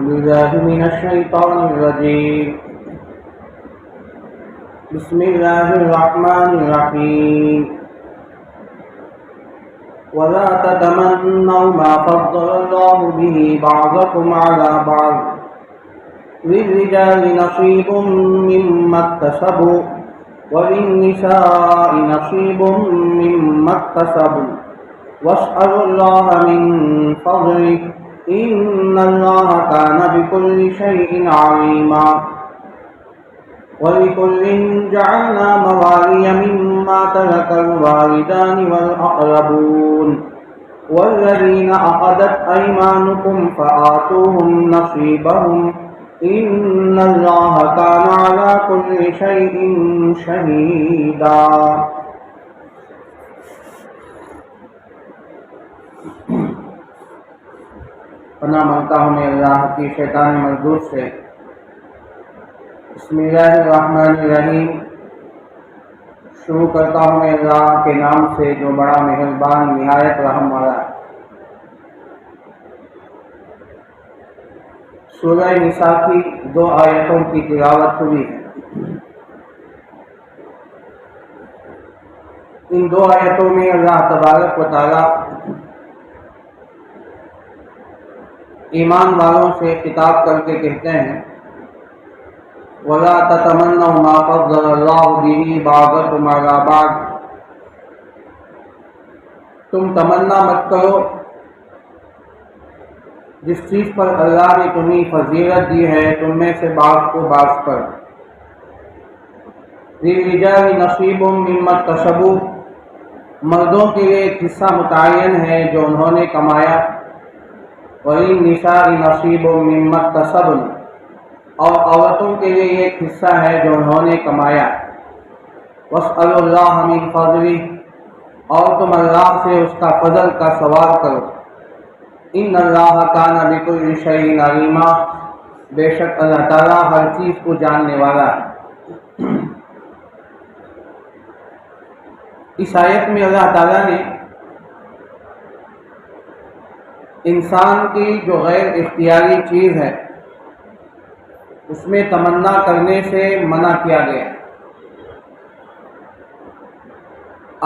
بالله من الشيطان الرجيم. بسم الله الرحمن الرحيم. ولا تتمنوا ما فضل الله به بعضكم على بعض للرجال نصيب مما اكتسبوا وللنساء نصيب مما اكتسبوا واسألوا الله من فضله إن الله كان بكل شيء عليما. ولكل جعلنا موالي مما ترك الوالدان والأقربون والذين عقدت أيمانكم فآتوهم نصيبهم إن الله كان على كل شيء شهيدا. پناہ مانگتا ہوں میں اللہ کی شیطان مردود سے. بسم اللہ الرحمن الرحیم. شروع کرتا ہوں میں اللہ کے نام سے جو بڑا مہربان نہایت رحم والا ہے. سورہ نساء کی 2 آیتوں کی تلاوت ہوئی ہے. ان 2 آیتوں میں اللہ تبارک و تعالی ایمان والوں سے خطاب کر کے کہتے ہیں وَلَا تَتَمَنَّوْا مَا فَضَّلَ اللَّهُ بِهِ بَعْضَكُمْ عَلَى بَعْضٍ. تم تمنا مت کرو جس چیز پر اللہ نے تمہیں فضیلت دی ہے تم میں سے بعض کو بعض پر. لِلرِّجَالِ نَصِيبٌ مِّمَّا اكْتَسَبُوا. مردوں کے لیے ایک حصہ متعین ہے جو انہوں نے کمایا. وَلِلنِّسَاءِ نَصِيبٌ مِّمَّا اكْتَسَبْنَ. اور عورتوں کے لیے ایک حصہ ہے جو انہوں نے کمایا. وَاسْأَلُوا اللَّهَ مِن فَضْلِهِ. اور تم اللہ سے اس کا فضل کا سوال کرو. إِنَّ اللَّهَ كَانَ بِكُلِّ شَيْءٍ عَلِيمًا. بے شک اللہ تعالیٰ ہر چیز کو جاننے والا ہے. اس آیت میں اللہ تعالیٰ نے انسان کی جو غیر اختیاری چیز ہے اس میں تمنا کرنے سے منع کیا گیا.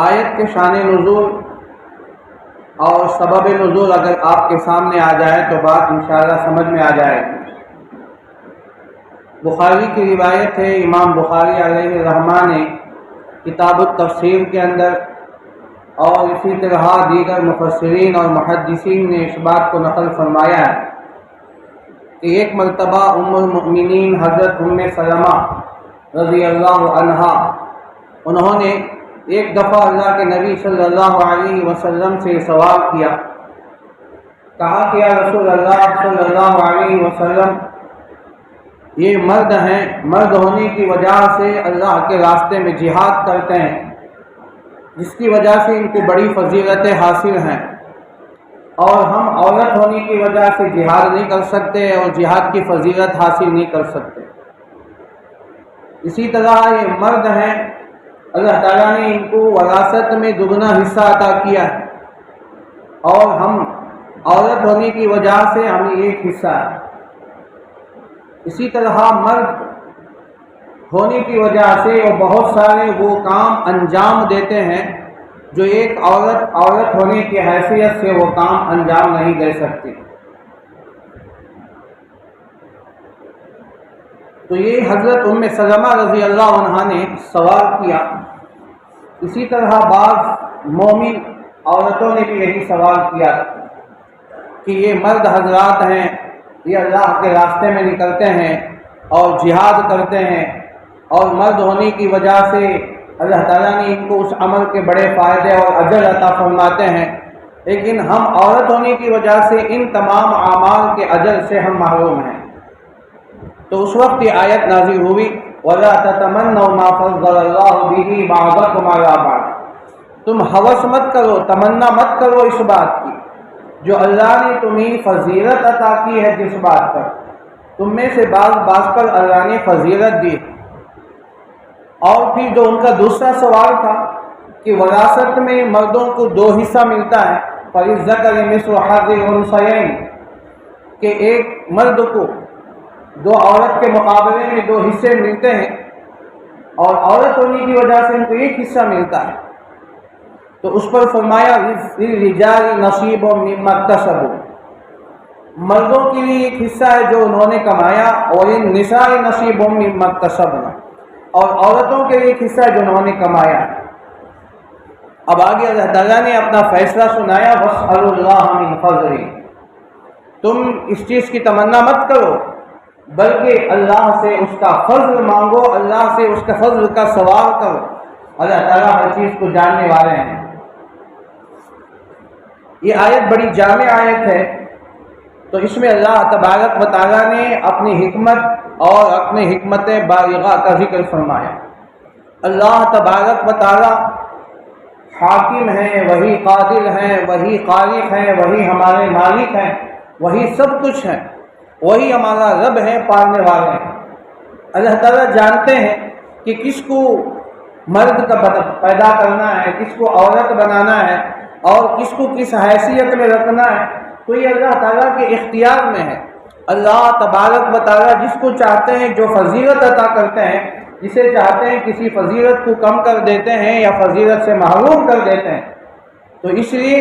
آیت کے شان نزول اور سبب نزول اگر آپ کے سامنے آ جائے تو بات انشاءاللہ سمجھ میں آ جائے گی. بخاری کی روایت ہے. امام بخاری علیہ الرحمہ نے کتاب التفسیر کے اندر اور اسی طرح دیگر مفسرین اور محدثین نے اس بات کو نقل فرمایا ہے کہ ایک مرتبہ ام المؤمنین حضرت ام سلمہ رضی اللہ عنہا انہوں نے ایک دفعہ اللہ کے نبی صلی اللہ علیہ وسلم سے سوال کیا. کہا کہ یا رسول اللہ صلی اللہ علیہ وسلم یہ مرد ہیں, مرد ہونے کی وجہ سے اللہ کے راستے میں جہاد کرتے ہیں جس کی وجہ سے ان کو بڑی فضیلتیں حاصل ہیں, اور ہم عورت ہونے کی وجہ سے جہاد نہیں کر سکتے اور جہاد کی فضیلت حاصل نہیں کر سکتے. اسی طرح یہ مرد ہیں, اللہ تعالیٰ نے ان کو وراثت میں دگنا حصہ عطا کیا ہے اور ہم عورت ہونے کی وجہ سے ہمیں ایک حصہ ہے. اسی طرح مرد ہونے کی وجہ سے وہ بہت سارے وہ کام انجام دیتے ہیں جو ایک عورت ہونے کی حیثیت سے وہ کام انجام نہیں دے سکتی. تو یہ حضرت ام سلمہ رضی اللہ عنہا نے سوال کیا. اسی طرح بعض مومن عورتوں نے بھی یہی سوال کیا کہ یہ مرد حضرات ہیں, یہ اللہ کے راستے میں نکلتے ہیں اور جہاد کرتے ہیں اور مرد ہونے کی وجہ سے اللہ تعالیٰ نے ان کو اس عمل کے بڑے فائدے اور اجر عطا فرماتے ہیں, لیکن ہم عورت ہونے کی وجہ سے ان تمام اعمال کے اجر سے ہم محروم ہیں. تو اس وقت یہ آیت نازل ہوئی وَلَا تَتَمَنَّوْا مَا فَضَّلَ اللَّهُ بِهِ بَعْضَكُمْ عَلَى بَعْضٍ. تم ہوس مت کرو, تمنا مت کرو اس بات کی جو اللہ نے تمہیں فضیلت عطا کی ہے, جس بات پر تم میں سے بعض پر اللہ نے فضیلت دی. اور پھر جو ان کا دوسرا سوال تھا کہ وراثت میں مردوں کو 2 حصہ ملتا ہے, فَلِلذَّكَرِ مِثْلُ حَظِّ الْأُنثَيَيْنِ. کہ ایک مرد کو دو عورت کے مقابلے میں دو حصے ملتے ہیں اور عورت ہونے کی وجہ سے ان کو ایک حصہ ملتا ہے، تو اس پر فرمایا للرجال نصیب مما اکتسبوا، مردوں کے لیے ایک حصہ ہے جو انہوں نے کمایا، اور للنساء نصیب مما اکتسبنا، اور عورتوں کے لیے ایک حصہ ہے جو انہوں نے کمایا۔ اب آگے اللہ تعالیٰ نے اپنا فیصلہ سنایا، واسألوا اللہ من فضلہ، تم اس چیز کی تمنا مت کرو بلکہ اللہ سے اس کا فضل مانگو، اللہ سے اس کا فضل کا سوال کرو، اللہ تعالیٰ ہر چیز کو جاننے والے ہیں۔ یہ آیت بڑی جامع آیت ہے، تو اس میں اللہ تبارک و تعالیٰ نے اپنی حکمت اور اپنے حکمت بالغہ کا ذکر فرمایا۔ اللہ تبارک و تعالیٰ حاکم ہیں، وہی قادر ہیں، وہی خالق ہیں، وہی ہمارے مالک ہیں، وہی سب کچھ ہیں، وہی ہمارا رب ہے، پالنے والے ہیں۔ اللہ تعالیٰ جانتے ہیں کہ کس کو مرد کا پیدا کرنا ہے، کس کو عورت بنانا ہے، اور کس کو کس حیثیت میں رکھنا ہے، تو یہ اللہ تعالیٰ کے اختیار میں ہے۔ اللہ تبارک و تعالیٰ جس کو چاہتے ہیں جو فضیلت عطا کرتے ہیں، جسے چاہتے ہیں کسی فضیلت کو کم کر دیتے ہیں یا فضیلت سے محروم کر دیتے ہیں۔ تو اس لیے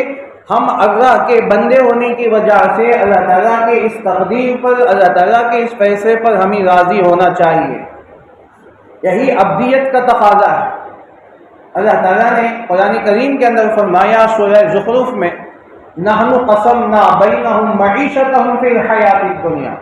ہم اللہ کے بندے ہونے کی وجہ سے اللہ تعالیٰ کے اس تقدیر پر، اللہ تعالیٰ کے اس فیصلے پر ہمیں راضی ہونا چاہیے۔ یہی عبدیت کا تقاضا ہے۔ اللہ تعالیٰ نے قرآن کریم کے اندر فرمایا سورہ زخرف میں، نحن قسمنا بینہم معیشتہم فی الحیات الدنیا،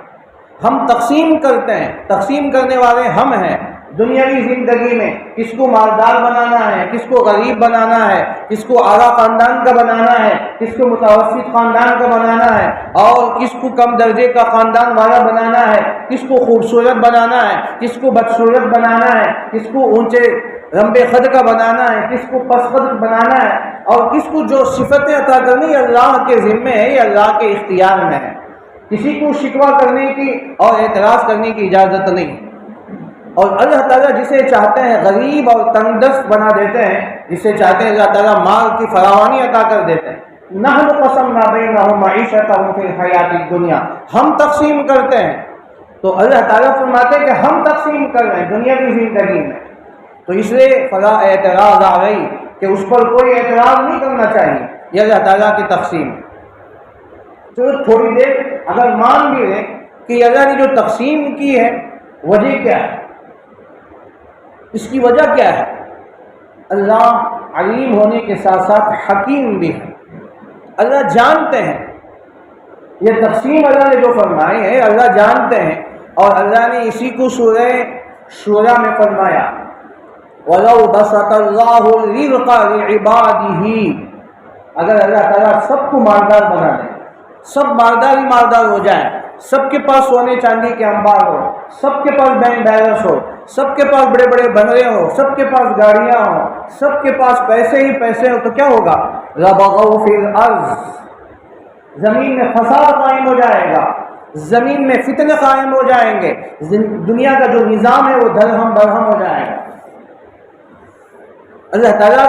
ہم تقسیم کرتے ہیں، تقسیم کرنے والے ہم ہیں دنیاوی زندگی میں، کس کو مالدار بنانا ہے، کس کو غریب بنانا ہے، کس کو اعلیٰ خاندان کا بنانا ہے، کس کو متوسط خاندان کا بنانا ہے، اور کس کو کم درجے کا خاندان والا بنانا ہے، کس کو خوبصورت بنانا ہے، کس کو بدصورت بنانا ہے، کس کو اونچے رمبے خد کا بنانا ہے، کس کو پس خد بنانا ہے، اور کس کو جو صفتیں عطا کرنی یہ اللہ کے ذمے ہے، یہ اللہ کے اختیار میں ہے۔ کسی کو شکوہ کرنے کی اور اعتراض کرنے کی اجازت نہیں۔ اور اللہ تعالیٰ جسے چاہتے ہیں غریب اور تنگدست بنا دیتے ہیں، جسے چاہتے ہیں اللہ تعالیٰ مال کی فراوانی عطا کر دیتے ہیں۔ نحن قسمنا بینہم معیشتہم فی الحیات الدنیا، ہم تقسیم کرتے ہیں۔ تو اللہ تعالیٰ فرماتے ہیں کہ ہم تقسیم کر رہے ہیں دنیا کی زندگی میں، تو اس لیے فلا اعتراض آ گئی کہ اس پر کوئی اعتراض نہیں کرنا چاہیے، یہ اللہ تعالیٰ کی تقسیم ہے۔ چلو تھوڑی دیر اگر مان بھی لیں کہ اللہ نے جو تقسیم کی ہے وجہ کیا ہے، اس کی وجہ کیا ہے، اللہ علیم ہونے کے ساتھ ساتھ حکیم بھی ہے، اللہ جانتے ہیں یہ تقسیم اللہ نے جو فرمائی ہے اللہ جانتے ہیں، اور اللہ نے اسی کو سورہ شورى میں فرمایا وَلَوْ بَسَطَ اللَّهُ الرِّزْقَ لِعِبَادِهِ، اگر اللہ تعالیٰ سب کو مالدار بنا دے، سب مالدار ہی مالدار ہو جائیں، سب کے پاس سونے چاندی کے انبار ہو، سب کے پاس بینک بیلنس ہو، سب کے پاس بڑے بڑے بنگلے ہوں، سب کے پاس گاڑیاں ہوں، سب کے پاس پیسے ہی پیسے ہوں، تو کیا ہوگا؟ لَبَغَوْا فِي الْأَرْضِ، زمین میں فساد قائم ہو جائے گا، زمین میں فتنے قائم ہو جائیں گے، دنیا کا جو نظام ہے وہ دھرہم برہم ہو جائے گا۔ اللہ تعالیٰ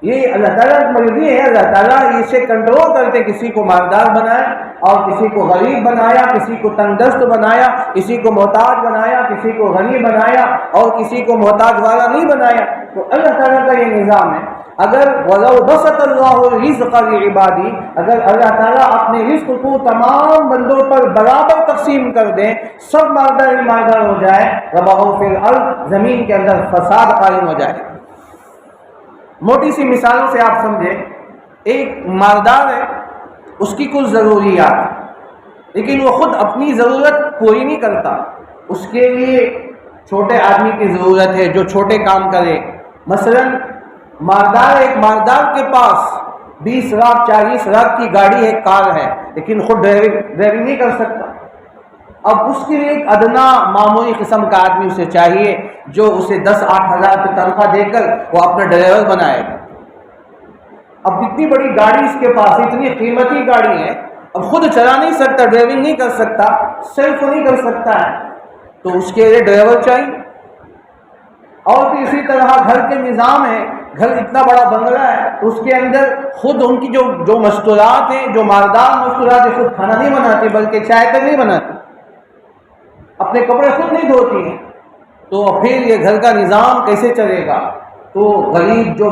یہ اللہ تعالیٰ کی مرضی ہے، اللہ تعالیٰ اسے کنٹرول کرتے، کسی کو مالدار بنایا اور کسی کو غریب بنایا، کسی کو تنگدست بنایا، کسی کو محتاج بنایا، کسی کو غنی بنایا اور کسی کو محتاج والا نہیں بنایا۔ تو اللہ تعالیٰ کا یہ نظام ہے۔ اگر وَلَوْ بَسَطَ اللَّهُ الرِّزْقَ لِعِبَادِهِ، اگر اللہ تعالیٰ اپنے رزق کو تمام بندوں پر برابر تقسیم کر دیں، سب مالدار ہی مالدار ہو جائے، لَبَغَوْا فِي الْأَرْضِ، زمین کے اندر فساد قائم ہو جائے۔ موٹی سی مثالوں سے آپ سمجھیں، ایک مالدار ہے، اس کی کچھ ضروریات، لیکن وہ خود اپنی ضرورت پوری نہیں کرتا، اس کے لیے چھوٹے آدمی کی ضرورت ہے جو چھوٹے کام کرے۔ مثلا ایک مالدار کے پاس 20 لاکھ 40 لاکھ کی گاڑی ہے، کار ہے، لیکن خود ڈرائیونگ نہیں کر سکتا۔ اب اس کے لیے ایک ادنا معمولی قسم کا آدمی اسے چاہیے جو اسے 10-8 ہزار کی تنخواہ دے کر وہ اپنا ڈرائیور بنائے گا۔ اب اتنی بڑی گاڑی اس کے پاس، اتنی قیمتی گاڑی ہے، اب خود چلا نہیں سکتا، ڈرائیونگ نہیں کر سکتا، سیلف نہیں کر سکتا ہے، تو اس کے لیے ڈرائیور چاہیے۔ اور بھی اسی طرح گھر کے نظام ہے، گھر اتنا بڑا بنگلہ ہے، اس کے اندر خود ان کی جو مستورات ہیں، جو مالدار مستورات ہیں، خود کھانا نہیں بناتی بلکہ چائے تک نہیں بناتی، اپنے کپڑے خود نہیں دھوتی ہیں، تو پھر یہ گھر کا نظام کیسے چلے گا؟ تو غریب جو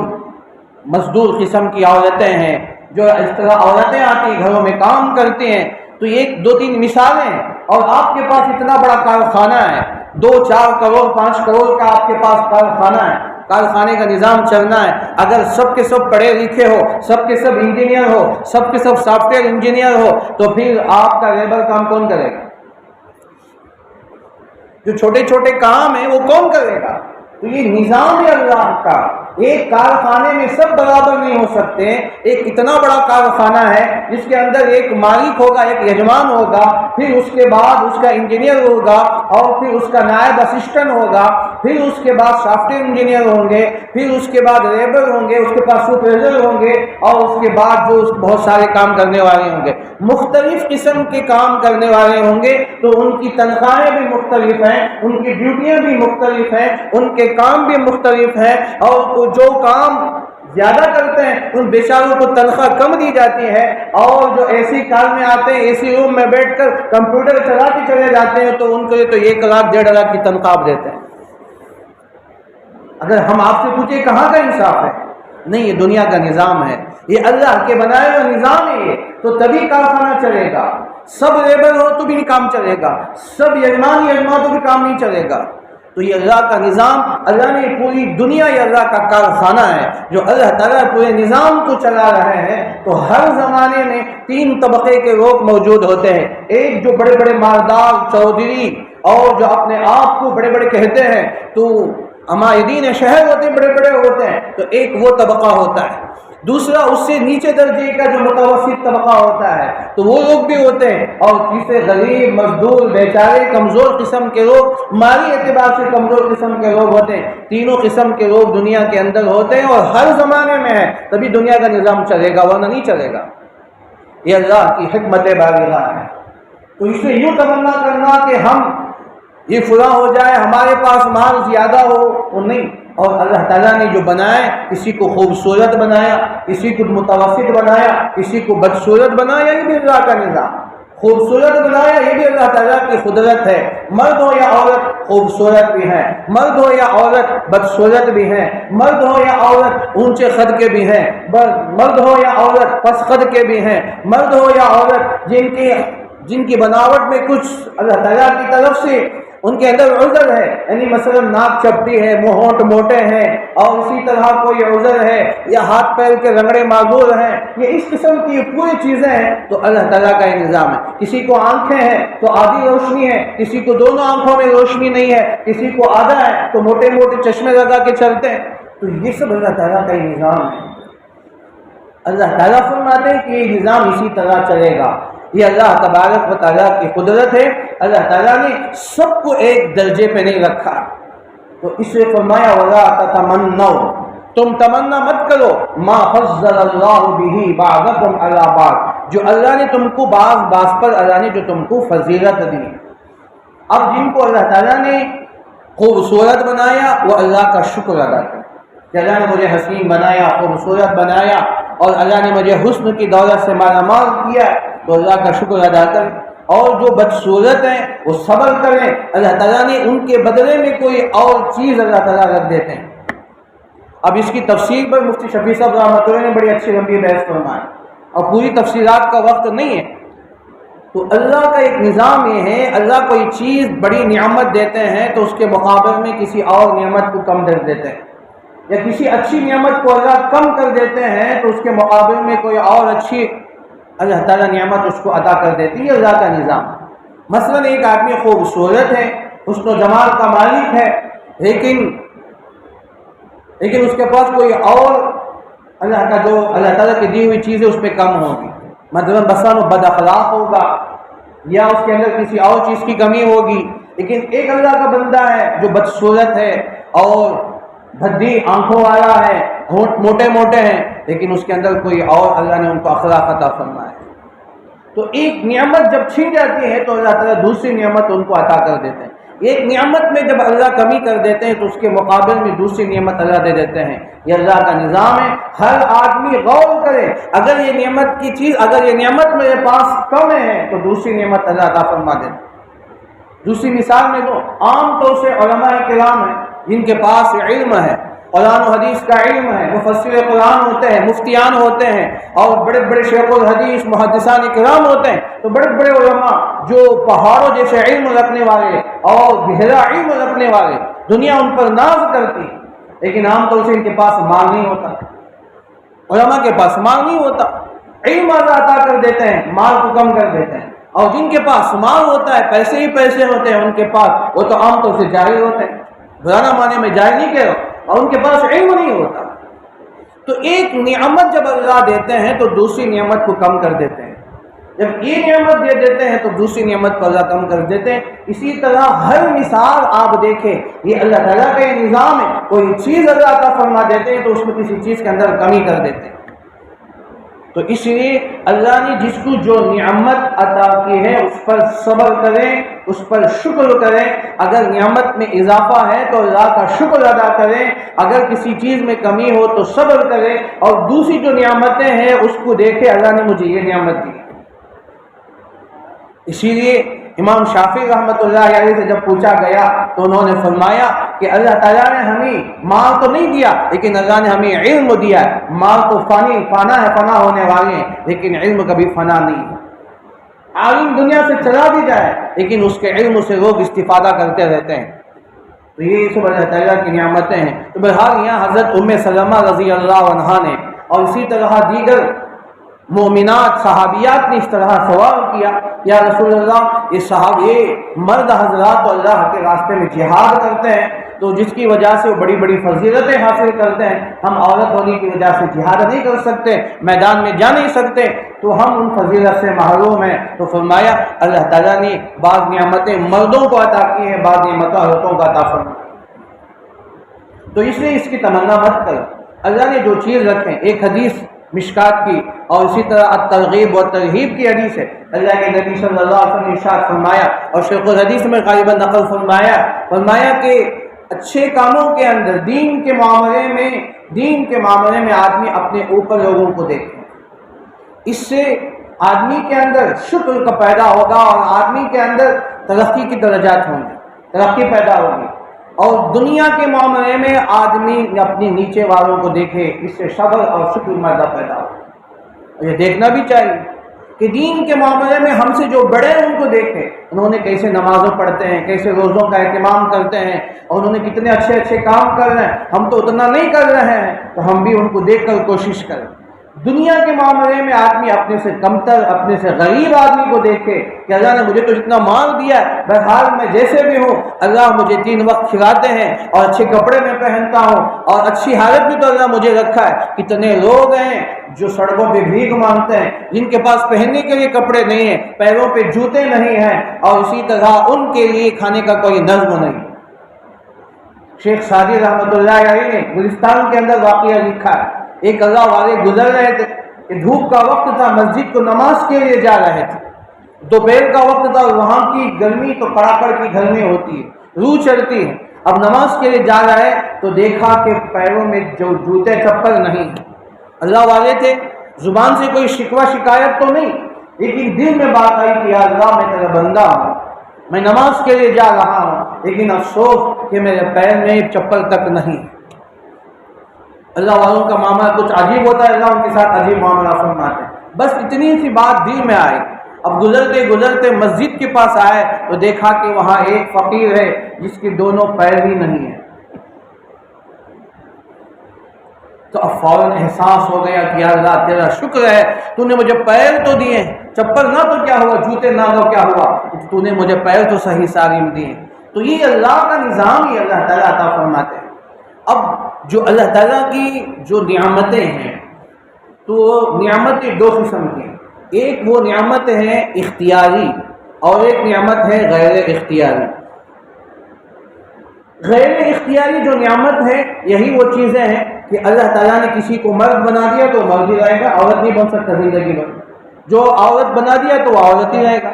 مزدور قسم کی عورتیں ہیں، جو اس طرح عورتیں آتی ہیں گھروں میں کام کرتی ہیں، تو یہ 2-3 مثالیں، اور آپ کے پاس اتنا بڑا کارخانہ ہے، 2-4 کروڑ 5 کروڑ کا آپ کے پاس کارخانہ ہے، کارخانے کا نظام چلنا ہے، اگر سب کے سب پڑھے لکھے ہو، سب کے سب انجینئر ہو، سب کے سب سافٹ ویئر انجینئر ہو، تو پھر آپ کا لیبر کام کون کرے گا؟ جو چھوٹے چھوٹے کام ہیں وہ کون کرے گا؟ تو یہ نظام ہے اللہ کا، ایک کارخانے میں سب برابر نہیں ہو سکتے، ایک اتنا بڑا کارخانہ ہے جس کے اندر ایک مالک ہوگا، ایک یجمان ہوگا، پھر اس کے بعد اس کا انجینئر ہوگا، اور پھر اس کا نائب اسسٹنٹ ہوگا، پھر اس کے بعد سافٹ ویئر انجینئر ہوں گے، پھر اس کے بعد لیبر ہوں گے، اس کے پاس سپروائزر ہوں گے، اور اس کے بعد جو بہت سارے کام کرنے والے ہوں گے، مختلف قسم کے کام کرنے والے ہوں گے، تو ان کی تنخواہیں بھی مختلف ہیں، ان کی ڈیوٹیاں بھی مختلف ہیں، ان کے کام بھی مختلف ہیں، اور جو کام زیادہ کرتے ہیں ان بیچاروں کو تنخواہ کم دی جاتی ہے، اور جو اے سی کار میں آتے ہیں، اے سی روم میں بیٹھ کر کمپیوٹر چلا کے چلے جاتے ہیں، تو ان کے لیے تو 1 لاکھ 1.5 لاکھ کی تنخواہ دیتے ہیں۔ اگر ہم آپ سے پوچھیں کہاں کا انصاف ہے؟ نہیں، یہ دنیا کا نظام ہے، یہ اللہ کے بنائے ہوئے نظام ہے، یہ تو تبھی کارخانہ چلے گا، سب لیبر ہو تو بھی نہیں کام چلے گا، سب یجمان تو بھی کام نہیں چلے گا۔ تو یہ اللہ کا نظام، اللہ نے پوری دنیا یہ اللہ کا کارخانہ ہے، جو اللہ تعالیٰ پورے نظام کو چلا رہے ہیں۔ تو ہر زمانے میں 3 طبقے کے لوگ موجود ہوتے ہیں، ایک جو بڑے بڑے مالدار چودھری اور جو اپنے آپ کو بڑے بڑے کہتے ہیں، تو عمائدین شہر ہوتے ہیں، بڑے بڑے ہوتے ہیں، تو ایک وہ طبقہ ہوتا ہے۔ دوسرا اس سے نیچے درجے کا جو متوسط طبقہ ہوتا ہے، تو وہ لوگ بھی ہوتے ہیں، اور تیسرے غریب مزدور بیچارے کمزور قسم کے لوگ، مالی اعتبار سے کمزور قسم کے لوگ ہوتے ہیں۔ تینوں قسم کے لوگ دنیا کے اندر ہوتے ہیں، اور ہر زمانے میں ہے، تبھی دنیا کا نظام چلے گا، ورنہ نہیں چلے گا۔ یہ اللہ کی حکمت بالغہ ہے۔ تو اسے یوں تمنا کرنا کہ ہم یہ فلاں ہو جائے، ہمارے پاس مال زیادہ ہو، وہ نہیں۔ اور اللہ تعالیٰ نے جو بنائے، کسی کو خوبصورت بنایا، کسی کو متوسط بنایا، کسی کو بدصورت بنایا، یہ بھی اللہ کا نظام۔ خوبصورت بنایا، یہ بھی اللہ تعالیٰ کی قدرت ہے۔ مرد ہو یا عورت خوبصورت بھی ہیں، مرد ہو یا عورت بدصورت بھی ہیں، مرد ہو یا عورت اونچے قد کے بھی ہیں، مرد ہو یا عورت پس قد کے بھی ہیں، مرد ہو یا عورت جن کی بناوٹ میں کچھ اللہ تعالیٰ کی طرف سے ان کے اندر عذر ہے، یعنی مثلا ناک چپٹی ہے، ہونٹ موٹے ہیں، اور اسی طرح کوئی عذر ہے، یا ہاتھ پیر کے رگڑے معذور ہیں، یہ اس قسم کی پوری چیزیں ہیں، تو اللہ تعالیٰ کا یہ نظام ہے۔ کسی کو آنکھیں ہیں تو آدھی روشنی ہے، کسی کو دونوں آنکھوں میں روشنی نہیں ہے، کسی کو آدھا ہے تو موٹے موٹے چشمے لگا کے چلتے ہیں، تو یہ سب اللہ تعالیٰ کا یہ نظام ہے۔ اللہ تعالیٰ فرماتے ہیں کہ یہ نظام اسی طرح چلے گا۔ یہ اللہ تبارک و تعالیٰ کی قدرت ہے، اللہ تعالیٰ نے سب کو ایک درجے پہ نہیں رکھا، تو اس سے فرمایا وَلَا تَتَمَنَّوْا، تم تمنا مت کرو ما فضل اللہ بہ بعضکم علی بعض، جو اللہ نے تم کو بعض پر اللہ نے جو تم کو فضیلت دی۔ اب جن کو اللہ تعالیٰ نے خوبصورت بنایا وہ اللہ کا شکر ادا کرے کہ اللہ نے مجھے حسین بنایا، خوبصورت بنایا، اور اللہ نے مجھے حسن کی دولت سے مالا مال کیا، تو اللہ کا شکر ادا کریں۔ اور جو بدصورت ہیں وہ صبر کریں، اللہ تعالیٰ نے ان کے بدلے میں کوئی اور چیز اللہ تعالیٰ رکھ دیتے ہیں۔ اب اس کی تفصیل پر مفتی شفیع صاحب رحمۃ اللہ نے بڑی اچھی لمبی بحث فرمائی، اور پوری تفصیلات کا وقت نہیں ہے۔ تو اللہ کا ایک نظام یہ ہے، اللہ کوئی چیز بڑی نعمت دیتے ہیں تو اس کے مقابلے میں کسی اور نعمت کو کم کر دیتے ہیں، یا کسی اچھی نعمت کو اللہ کم کر دیتے ہیں تو اس کے مقابلے میں کوئی اور اچھی اللہ تعالیٰ نعمت اس کو عطا کر دیتی ہے۔ اللہ کا نظام، مثلا ایک آدمی خوبصورت ہے، حسن و جمال کا مالک ہے، لیکن اس کے پاس کوئی اور اللہ کا جو اللہ تعالیٰ کی دی ہوئی چیز ہے اس پہ کم ہوگی، مثلا بسان و بد اخلاق ہوگا، یا اس کے اندر کسی اور چیز کی کمی ہوگی۔ لیکن ایک اللہ کا بندہ ہے جو بدصورت ہے اور بھدی آنکھوں والا ہے، ہونٹ موٹے موٹے ہیں، لیکن اس کے اندر کوئی اور اللہ نے ان کو اخلاق عطا فرمایا ہے۔ تو ایک نعمت جب چھن جاتی ہے تو اللہ تعالیٰ دوسری نعمت ان کو عطا کر دیتے ہیں۔ ایک نعمت میں جب اللہ کمی کر دیتے ہیں تو اس کے مقابل میں دوسری نعمت اللہ دے دیتے ہیں. یہ اللہ کا نظام ہے. ہر آدمی غور کرے, اگر یہ نعمت میرے پاس کم ہے تو دوسری نعمت اللہ عطا فرما دیتے. دوسری مثال میں تو عام طور سے علماء کرام ہیں جن کے پاس علم ہے, قرآن و حدیث کا علم ہے, مفسر قرآن ہوتے ہیں, مفتیان ہوتے ہیں, اور بڑے بڑے شیخ الحدیث محدثان کرام ہوتے ہیں. تو بڑے بڑے علماء جو پہاڑوں جیسے علم رکھنے والے اور گہرا علم رکھنے والے, دنیا ان پر ناز کرتی, لیکن عام طور سے ان کے پاس مال نہیں ہوتا. علماء کے پاس مال نہیں ہوتا, علم اللہ عطا کر دیتے ہیں, مال کو کم کر دیتے ہیں. اور جن کے پاس مال ہوتا ہے, پیسے ہی پیسے ہوتے ہیں ان کے پاس, وہ تو عام طور سے جاہل ہوتے ہیں. برانا معنی میں جاہل نہیں کہہ رہا, اور ان کے پاس علم نہیں ہوتا. تو ایک نعمت جب اللہ دیتے ہیں تو دوسری نعمت کو کم کر دیتے ہیں. جب یہ نعمت دے دیتے ہیں تو دوسری نعمت کو اللہ کم کر دیتے ہیں. اسی طرح ہر مثال آپ دیکھیں, یہ اللہ تعالیٰ کا یہ نظام ہے. کوئی چیز اللہ عطا فرما دیتے ہیں تو اس میں کسی چیز کے اندر کمی کر دیتے ہیں. تو اس لیے اللہ نے جس کو جو نعمت عطا کی ہے اس پر صبر کریں, اس پر شکر کریں. اگر نعمت میں اضافہ ہے تو اللہ کا شکر ادا کریں, اگر کسی چیز میں کمی ہو تو صبر کریں, اور دوسری جو نعمتیں ہیں اس کو دیکھیں اللہ نے مجھے یہ نعمت دی. اسی لیے امام شافعی رحمۃ اللہ علیہ سے جب پوچھا گیا تو انہوں نے فرمایا کہ اللہ تعالیٰ نے ہمیں مال تو نہیں دیا, لیکن اللہ نے ہمیں علم دیا ہے. مال تو فنا ہے, فنا ہونے والے ہیں, لیکن علم کبھی فنا نہیں ہے. عالم دنیا سے چلا بھی جائے لیکن اس کے علم سے لوگ استفادہ کرتے رہتے ہیں. تو یہ سب اللہ تعالیٰ کی نعمتیں ہیں. تو بہرحال یہاں حضرت ام سلمہ رضی اللہ عنہا نے اور اسی طرح دیگر مومنات صحابیات نے اس طرح سوال کیا, یا رسول اللہ, یہ مرد حضرات تو اللہ کے راستے میں جہاد کرتے ہیں تو جس کی وجہ سے وہ بڑی بڑی فضیلتیں حاصل کرتے ہیں, ہم عورت ہونے کی وجہ سے جہاد نہیں کر سکتے, میدان میں جا نہیں سکتے, تو ہم ان فضیلت سے محروم ہیں. تو فرمایا اللہ تعالیٰ نے بعض نعمتیں مردوں کو عطا کی ہیں, بعض نعمتیں عورتوں کو عطا فرمائی. تو اس لیے اس کی تمنا مت کرو. اللہ نے جو چیز رکھیں, ایک حدیث مشکات کی اور اسی طرح الترغیب و ترہیب کی حدیث ہے. اللہ کے نبی صلی اللہ علیہ وسلم نے ارشاد فرمایا, اور شیخ الحدیث میں غالباً نقل فرمایا کہ اچھے کاموں کے اندر دین کے معاملے میں آدمی اپنے اوپر لوگوں کو دیکھے. اس سے آدمی کے اندر شکر کا پیدا ہوگا اور آدمی کے اندر ترقی کی درجات ہوں گے, ترقی پیدا ہوگی. اور دنیا کے معاملے میں آدمی اپنی نیچے والوں کو دیکھے, اس سے صبر اور شکر مادہ پیدا ہو. یہ دیکھنا بھی چاہیے کہ دین کے معاملے میں ہم سے جو بڑے ہیں ان کو دیکھیں, انہوں نے کیسے نمازوں پڑھتے ہیں, کیسے روزوں کا اہتمام کرتے ہیں, اور انہوں نے کتنے اچھے اچھے کام کر رہے ہیں, ہم تو اتنا نہیں کر رہے ہیں, تو ہم بھی ان کو دیکھ کر کوشش کریں. دنیا کے معاملے میں آدمی اپنے سے کمتر, اپنے سے غریب آدمی کو دیکھے کہ اللہ نے مجھے تو اتنا مال دیا ہے, بہرحال میں جیسے بھی ہوں اللہ مجھے 3 وقت کھلاتے ہیں اور اچھے کپڑے میں پہنتا ہوں اور اچھی حالت میں تو اللہ مجھے رکھا ہے. کتنے لوگ ہیں جو سڑکوں پہ بھیک مانگتے ہیں, جن کے پاس پہننے کے لیے کپڑے نہیں ہیں, پیروں پہ جوتے نہیں ہیں, اور اسی طرح ان کے لیے کھانے کا کوئی نظم نہیں. شیخ سعدی رحمۃ اللہ علیہ نے گلستان کے اندر واقعہ لکھا ہے. ایک اللہ والے گزر رہے تھے کہ دھوپ کا وقت تھا, مسجد کو نماز کے لیے جا رہے تھے. دوپہر کا وقت تھا, وہاں کی گرمی تو کڑاکڑ کی گرمی ہوتی ہے, لو چلتی ہے. اب نماز کے لیے جا رہے تو دیکھا کہ پیروں میں جو جوتے چپل نہیں. اللہ والے تھے, زبان سے کوئی شکوہ شکایت تو نہیں, لیکن دل میں بات آئی کہ یا اللہ میں تیرا بندہ ہوں, میں نماز کے لیے جا رہا ہوں, لیکن افسوس کہ میرے پیر میں چپل تک نہیں. اللہ والوں کا معاملہ کچھ عجیب ہوتا ہے, اللہ ان کے ساتھ عجیب معاملہ فرماتے ہیں. بس اتنی سی بات دل میں آئی. اب گزرتے مسجد کے پاس آئے تو دیکھا کہ وہاں ایک فقیر ہے جس کے دونوں پیر بھی نہیں ہیں. تو اب فوراً احساس ہو گیا کہ یا اللہ تیرا شکر ہے, تو نے مجھے پیر تو دیے, چپل نہ تو کیا ہوا, جوتے نہ تو کیا ہوا, تو نے مجھے پیر تو صحیح سالم دیے. تو یہ اللہ کا نظام ہی اللہ تعالیٰ عطا فرماتے ہیں. اب جو اللہ تعالیٰ کی جو نعمتیں ہیں تو نعمتیں 2 قسم کی ہیں. ایک وہ نعمت ہے اختیاری اور ایک نعمت ہے غیر اختیاری. غیر اختیاری جو نعمت ہے یہی وہ چیزیں ہیں کہ اللہ تعالیٰ نے کسی کو مرد بنا دیا تو مرد ہی رہے گا, عورت نہیں بن سکتا زندگی میں. جو عورت بنا دیا تو وہ عورت ہی رہے گا.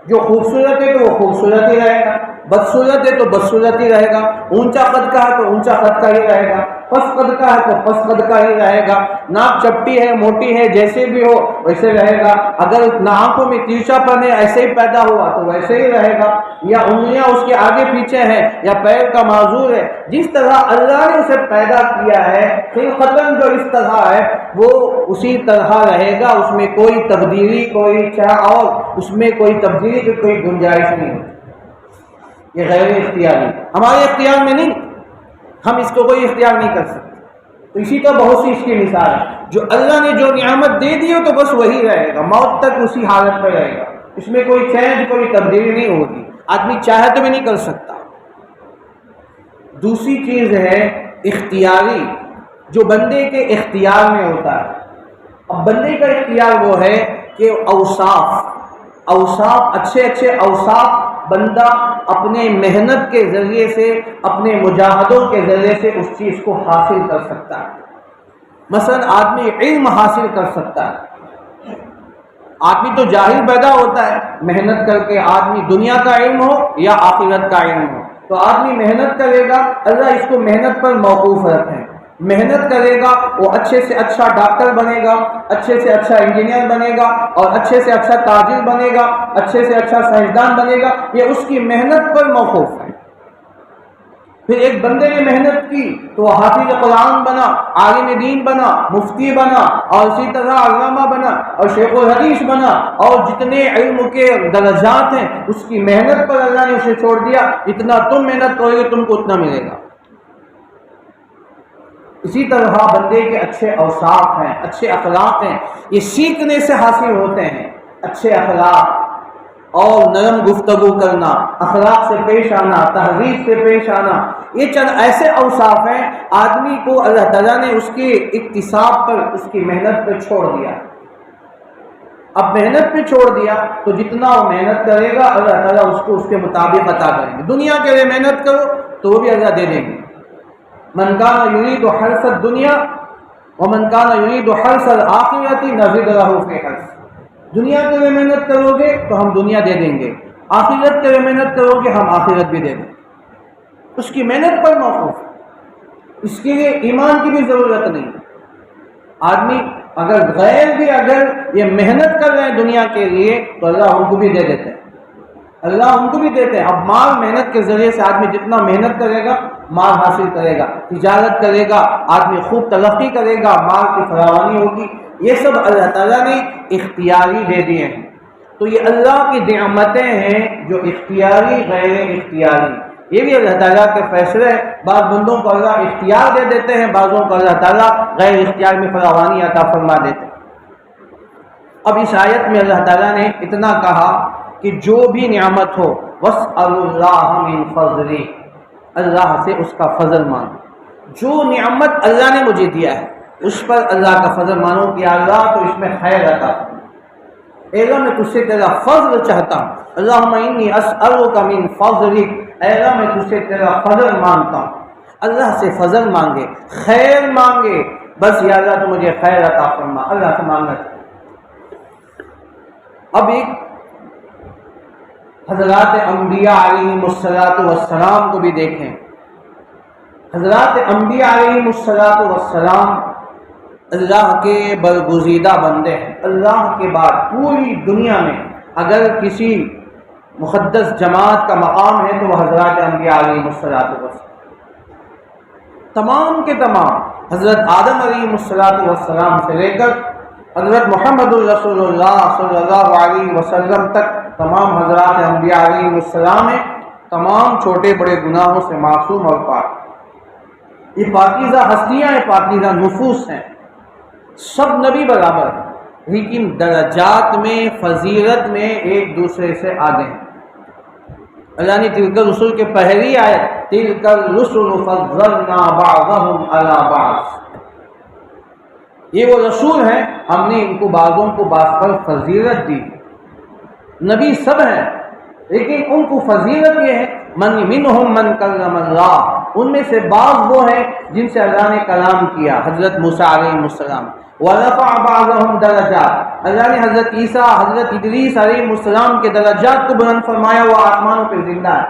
جو خوبصورت ہے تو وہ خوبصورت ہی رہے گا، بدصورت ہے تو بدصورت ہی رہے گا، اونچا قد کا ہے تو اونچا قد کا ہی رہے گا، پس قد کا ہے تو پس قد کا ہی رہے گا، ناک چپٹی ہے موٹی ہے جیسے بھی ہو ویسے رہے گا، اگر آنکھوں میں تیرچا پن ہے ایسے ہی پیدا ہوا تو ویسے ہی رہے گا، یا انگلیاں اس کے آگے پیچھے ہیں یا پیر کا معذور ہے، جس طرح اللہ نے اسے پیدا کیا ہے خلقتاً جو اس طرح ہے وہ اسی طرح رہے گا، اس میں کوئی تبدیلی کوئی چاہ اور اس میں کوئی تبدیلی کی کوئی گنجائش نہیں ہوتی۔ یہ غیر اختیاری، ہمارے اختیار میں نہیں، ہم اس کو کوئی اختیار نہیں کر سکتے۔ تو اسی طرح بہت سی اس کی مثال ہے، جو اللہ نے جو نعمت دے دی ہو تو بس وہی رہے گا، موت تک اسی حالت میں رہے گا، اس میں کوئی چینج کوئی تبدیلی نہیں ہوگی، آدمی چاہے تو بھی نہیں کر سکتا۔ دوسری چیز ہے اختیاری، جو بندے کے اختیار میں ہوتا ہے۔ اب بندے کا اختیار وہ ہے کہ اوصاف اچھے اوصاف بندہ اپنے محنت کے ذریعے سے اپنے مجاہدوں کے ذریعے سے اس چیز کو حاصل کر سکتا ہے۔ مثلا آدمی علم حاصل کر سکتا ہے، آدمی تو جاہل پیدا ہوتا ہے، محنت کر کے آدمی دنیا کا علم ہو یا آخرت کا علم ہو تو آدمی محنت کرے گا، اللہ اس کو محنت پر موقوف رکھیں، محنت کرے گا وہ اچھے سے اچھا ڈاکٹر بنے گا، اچھے سے اچھا انجینئر بنے گا اور اچھے سے اچھا تاجر بنے گا، اچھے سے اچھا سائنسدان بنے گا، یہ اس کی محنت پر موقوف ہے۔ پھر ایک بندے نے محنت کی تو وہ حافظ قرآن بنا، عالم دین بنا، مفتی بنا اور اسی طرح علامہ بنا اور شیخ الحدیث بنا، اور جتنے علم کے درجات ہیں اس کی محنت پر اللہ نے اسے چھوڑ دیا، اتنا تم محنت کرو گے تم کو اتنا ملے گا۔ اسی طرح بندے کے اچھے اوصاف ہیں، اچھے اخلاق ہیں، یہ سیکھنے سے حاصل ہوتے ہیں۔ اچھے اخلاق اور نرم گفتگو کرنا، اخلاق سے پیش آنا، تہذیب سے پیش آنا، یہ چند ایسے اوصاف ہیں آدمی کو اللہ تعالیٰ نے اس کے اکتساب پر، اس کی محنت پہ چھوڑ دیا۔ اب محنت پہ چھوڑ دیا تو جتنا وہ محنت کرے گا اللہ تعالیٰ اس کو اس کے مطابق عطا کریں گے۔ دنیا کے لیے محنت کرو تو وہ بھی اللہ دے دیں گے۔ من کان یرید حرث الدنیا ومن کان یرید حرث الآخرۃ نزد لہ فی حرث۔ دنیا کے لیے محنت کرو گے تو ہم دنیا دے دیں گے، آخرت کے لیے محنت کرو گے ہم آخرت بھی دے دیں گے۔ اس کی محنت پر موقوف، اس کے لیے ایمان کی بھی ضرورت نہیں۔ آدمی اگر غیر بھی اگر یہ محنت کر رہے ہیں دنیا کے لیے تو اللہ ان کو بھی دے دیتے ہیں، اللہ ان کو بھی دیتے ہیں۔ اب مال محنت کے ذریعے سے آدمی جتنا محنت کرے گا مال حاصل کرے گا، تجارت کرے گا آدمی خوب ترقی کرے گا، مال کی فراوانی ہوگی، یہ سب اللہ تعالیٰ نے اختیاری دے دیے ہیں۔ تو یہ اللہ کی نعمتیں ہیں جو اختیاری غیر اختیاری، یہ بھی اللہ تعالیٰ کے فیصلے ہیں۔ بعض بندوں کو اللہ اختیار دے دیتے ہیں، بعضوں کو اللہ تعالیٰ غیر اختیار میں فراوانی عطا فرما دیتے ہیں۔ اب اس آیت میں اللہ تعالیٰ نے اتنا کہا کہ جو بھی نعمت ہو وَاسْأَلُوا اللَّهَ مِن فَضْلِهِ، اللہ سے اس کا فضل مانو۔ جو نعمت اللہ نے مجھے دیا ہے اس پر اللہ کا فضل مانو کہ اللہ تو اس میں خیر عطا فرما، اے اللہ میں تجھ سے تیرا فضل چاہتا ہوں، اللہم انی اسألک من فضلک، اے اللہ میں تجھ سے تیرا فضل مانگتا ہوں۔ اللہ سے فضل مانگے، خیر مانگے، بس یا اللہ تو مجھے خیر عطا فرما، اللہ سے مانگنا چاہیے۔ اب ایک حضرات انبیاء علیہم السلام کو بھی دیکھیں۔ حضرات انبیاء علیہم السلام اللہ کے برگزیدہ بندے ہیں۔ اللہ کے بعد پوری دنیا میں اگر کسی مقدس جماعت کا مقام ہے تو وہ حضرات انبیاء علیہم السلام، تمام کے تمام حضرت آدم علیہ السلام سے لے کر حضرت محمد رسول اللہ صلی اللہ علیہ وسلم تک تمام حضرات انبیاء علیہ السلام ہیں، تمام چھوٹے بڑے گناہوں سے معصوم اور پاک۔ یہ پاکیزہ ہستیاں ہیں، پاکیزہ نفوس ہیں، سب نبی برابر ہیں لیکن درجات میں فضیلت میں ایک دوسرے سے آگے ہیں۔ اللہ نے تلک الرسل کے پہلی آیت تلک الرسل فضلنا بعضهم علی بعض، یہ وہ رسول ہیں ہم نے ان کو بعضوں کو بعض پر فضیلت دی۔ نبی سب ہیں لیکن ان کو فضیلت یہ ہے منہم من کلم اللہ، ان میں سے بعض وہ ہیں جن سے اللہ نے کلام کیا، حضرت موسیٰ علیہ السلام، وَرَفَعَ بَعْضَهُمْ دَرَجَاتٍ، اللہ نے حضرت عیسیٰ، حضرت ادریس علیہ السلام کے درجات کو بلند فرمایا، وہ آسمانوں پہ زندہ ہے۔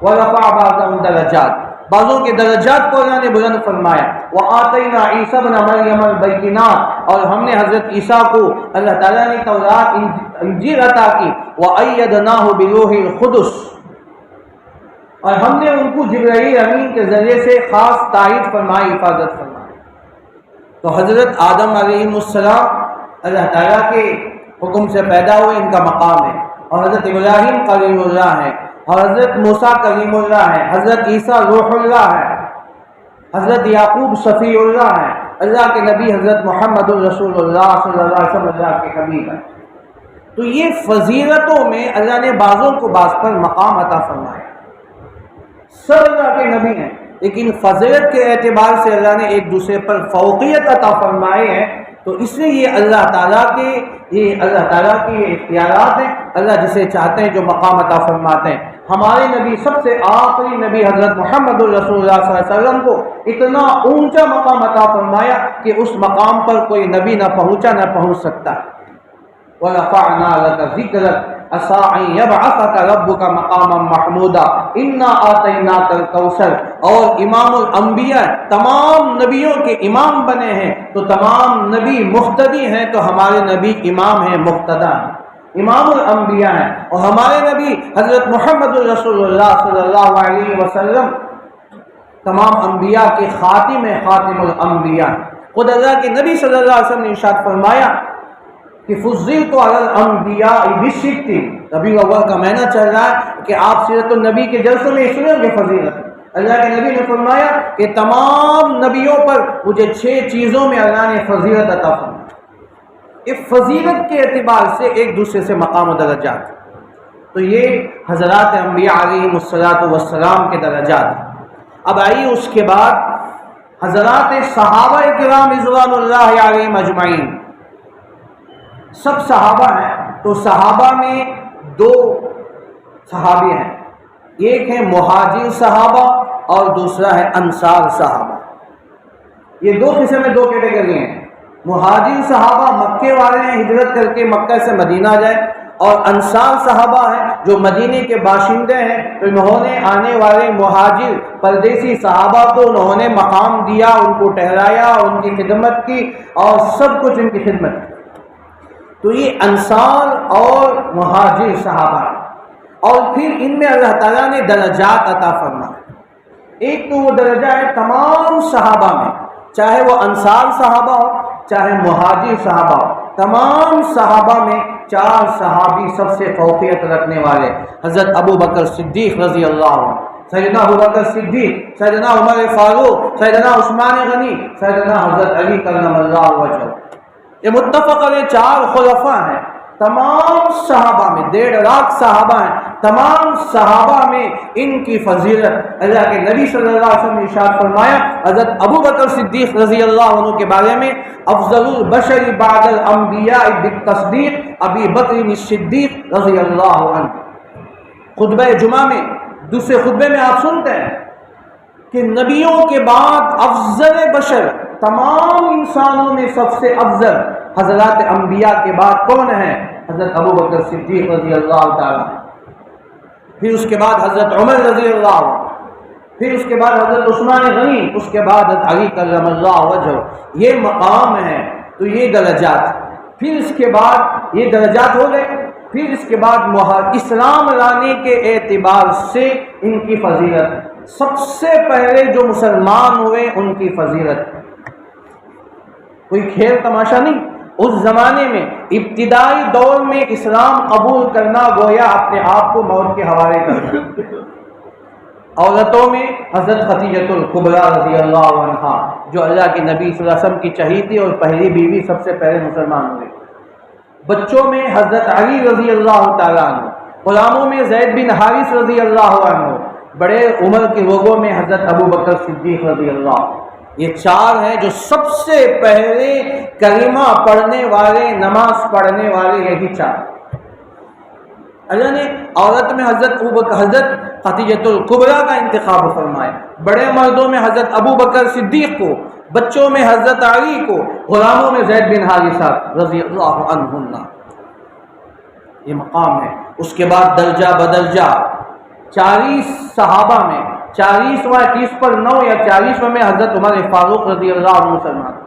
وَرَفَعَ بَعْضَهُمْ دَرَجَاتٍ، بعضوں کے درجات کو اللہ نے بلند فرمایا۔ وَآتَيْنَا عِیسَىٰ ابْنَ مَرْیَمَ الْبَیِّنَاتِ، اور ہم نے حضرت عیسیٰ کو اللہ تعالیٰ نے تورات انجیل عطا کی۔ وَأَیَّدْنَاهُ بِرُوحِ الْقُدُسِ، اور ہم نے ان کو جبرائیل امین کے ذریعے سے خاص تائید فرمائی، حفاظت فرمائی۔ تو حضرت آدم علیہ السلام اللہ تعالیٰ کے حکم سے پیدا ہوئے، ان کا مقام ہے، اور حضرت ابراہیم کلیم اللہ ہے، اور حضرت موسیٰ کلیم اللہ ہے، حضرت عیسیٰ روح اللہ ہے، حضرت یعقوب صفی اللہ ہے، اللہ کے نبی حضرت محمد الرسول اللہ صلی اللہ علیہ وسلم اللہ کے حبیب ہے۔ تو یہ فضیلتوں میں اللہ نے بعضوں کو بعض پر مقام عطا فرمایا، سب اللہ کے نبی ہیں، لیکن فضیلت کے اعتبار سے اللہ نے ایک دوسرے پر فوقیت عطا فرمائے ہیں۔ تو اس لیے یہ اللہ تعالیٰ کے اختیارات ہیں، اللہ جسے چاہتے ہیں جو مقام عطا فرماتے ہیں۔ ہمارے نبی، سب سے آخری نبی حضرت محمد الرسول اللہ صلی اللہ علیہ وسلم کو اتنا اونچا مقام عطا فرمایا کہ اس مقام پر کوئی نبی نہ پہنچ سکتا۔ وَرَفَعْنَا لَكَ ذِكْرَكَ عَسَىٰ أَن يَبْعَثَكَ رَبُّكَ مَقَامًا مَحْمُودًا إِنَّا آتَيْنَاكَ الْكَوْثَرَ، اور امام الانبیاء، تمام نبیوں کے امام بنے ہیں، تو تمام نبی مقتدی ہیں، تو ہمارے نبی امام ہیں، مقتدا ہیں، امام الانبیاء ہیں، اور ہمارے نبی حضرت محمد الرسول اللہ صلی اللہ علیہ وسلم تمام انبیاء کے خاتم الانبیاء۔ خود اللہ کے نبی صلی اللہ علیہ وسلم نے ارشاد فرمایا کہ فضلت علی الانبیاء بست، ربیع الاول کا مہینہ چل رہا ہے کہ آپ سیرت النبی کے جلسوں میں سنیں گے فضیلت۔ اللہ کے نبی نے فرمایا کہ تمام نبیوں پر مجھے 6 چیزوں میں اللہ نے فضیلت عطا فرمائی۔ اس فضیلت کے اعتبار سے ایک دوسرے سے مقام و درجات، تو یہ حضرات انبیاء علیہ السلام کے درجات۔ اب آئیے اس کے بعد حضرات صحابہ کرام رضوان اللہ علیہم اجمعین، سب صحابہ ہیں، تو صحابہ میں 2 صحابی ہیں، ایک ہے مہاجر صحابہ اور دوسرا ہے انصار صحابہ۔ یہ 2 قسم میں 2 کیٹیگری ہیں۔ مہاجر صحابہ مکے والے ہیں، ہجرت کر کے مکہ سے مدینہ جائے، اور انصار صحابہ ہیں جو مدینے کے باشندے ہیں، تو انہوں نے آنے والے مہاجر پردیسی صحابہ کو انہوں نے مقام دیا، ان کو ٹھہرایا، ان کی خدمت کی، اور سب کچھ ان کی خدمت کی۔ تو یہ انصار اور مہاجر صحابہ ہیں، اور پھر ان میں اللہ تعالیٰ نے درجات عطا فرمائے۔ ایک تو وہ درجہ ہے تمام صحابہ میں، چاہے وہ انصار صحابہ ہو چاہے مہاجر صحابہ ہو، تمام صحابہ میں 4 صحابی سب سے فوقیت رکھنے والے، حضرت ابو بکر صدیق رضی اللہ عنہ، سیدنا ابو بکر صدیق، سیدنا عمر فاروق، سیدنا عثمان غنی، سیدنا حضرت علی کرم اللہ وجہہ۔ یہ متفق علیہ 4 خلفاء ہیں، تمام صحابہ میں 1.5 لاکھ صحابہ ہیں، تمام صحابہ میں ان کی فضیلت اللہ کے نبی صلی اللہ علیہ وسلم نے ارشاد فرمایا حضرت ابو بکر صدیق رضی اللہ عنہ کے بارے میں، افضل البشر بعد الانبیاء بالتصدیق ابی بکر الصدیق رضی اللہ عنہ۔ خطبہ جمعہ میں دوسرے خطبے میں آپ سنتے ہیں کہ نبیوں کے بعد افضل بشر، تمام انسانوں میں سب سے افضل حضرات انبیاء کے بعد کون ہیں؟ حضرت ابو بکر صدیق رضی اللہ تعالیٰ، پھر اس کے بعد حضرت عمر رضی اللہ عنہ، پھر اس کے بعد حضرت عثمان غنی، اس کے بعد حضرت علی کرم اللہ وجہہ۔ یہ مقام ہے، تو یہ درجات، پھر اس کے بعد یہ درجات ہو گئے، پھر اس کے بعد اسلام لانے کے اعتبار سے ان کی فضیلت، سب سے پہلے جو مسلمان ہوئے ان کی فضیلت، کوئی کھیل تماشا نہیں۔ اس زمانے میں ابتدائی دور میں اسلام قبول کرنا گویا اپنے آپ کو موت کے حوالے کرنا۔ عورتوں میں حضرت خدیجہ الکبریٰ رضی اللہ عنہا، جو اللہ کے نبی صلی اللہ علیہ وسلم کی چہیتی اور پہلی بیوی، سب سے پہلے مسلمان ہوئے۔ بچوں میں حضرت علی رضی اللہ تعالیٰ عنہ، غلاموں میں زید بن حارث رضی اللہ عنہ، بڑے عمر کے لوگوں میں حضرت ابو بکر صدیق رضی اللہ عنہ۔ یہ 4 ہیں جو سب سے پہلے کلمہ پڑھنے والے، نماز پڑھنے والے، یہی 4۔ اللہ نے عورت میں حضرت خدیجہ الکبریٰ کا انتخاب فرمایا، بڑے مردوں میں حضرت ابو بکر صدیق کو، بچوں میں حضرت علی کو، غلاموں میں زید بن حارثہ رضی اللہ عنہ، یہ مقام ہے۔ اس کے بعد درجہ بدرجہ 40 صحابہ میں 40واں 30 پر 9 یا 40واں میں حضرت عمر فاروق رضی اللہ عنہ مسلمان ہوئے۔